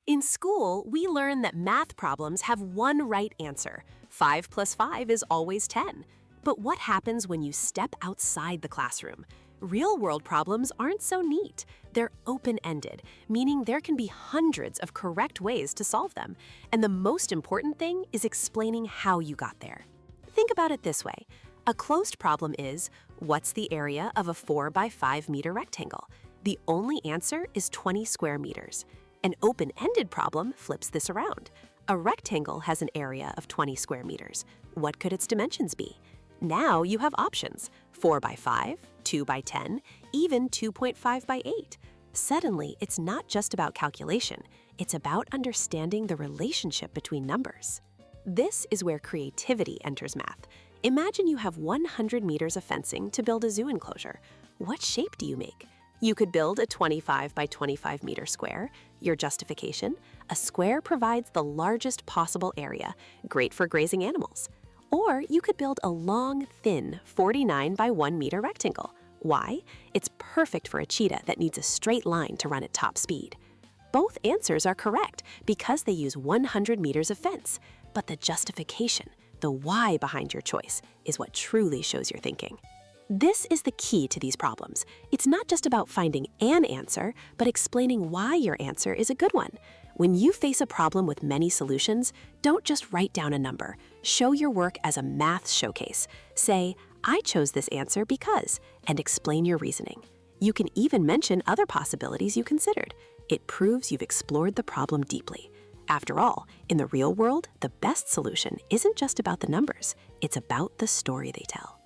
In school, we learn that math problems have one right answer. 5 plus 5 is always 10. But what happens when you step outside the classroom? Real-world problems aren't so neat. They're open-ended, meaning there can be hundreds of correct ways to solve them. And the most important thing is explaining how you got there. Think about it this way. A closed problem is, what's the area of a 4 by 5 meter rectangle? The only answer is 20 square meters. An open-ended problem flips this around. A rectangle has an area of 20 square meters. What could its dimensions be? Now you have options: 4 by 5, 2 by 10, even 2.5 by 8. Suddenly, it's not just about calculation. It's about understanding the relationship between numbers. This is where creativity enters math. Imagine you have 100 meters of fencing to build a zoo enclosure. What shape do you make? You could build a 25 by 25 meter square. Your justification? A square provides the largest possible area, great for grazing animals. Or you could build a long, thin 49 by 1 meter rectangle. Why? It's perfect for a cheetah that needs a straight line to run at top speed. Both answers are correct because they use 100 meters of fence. But the justification, the why behind your choice, is what truly shows your thinking. This is the key to these problems. It's not just about finding an answer, but explaining why your answer is a good one. When you face a problem with many solutions, don't just write down a number. Show your work as a math showcase. Say, I chose this answer because, and explain your reasoning. You can even mention other possibilities you considered. It proves you've explored the problem deeply. After all, in the real world, the best solution isn't just about the numbers, it's about the story they tell.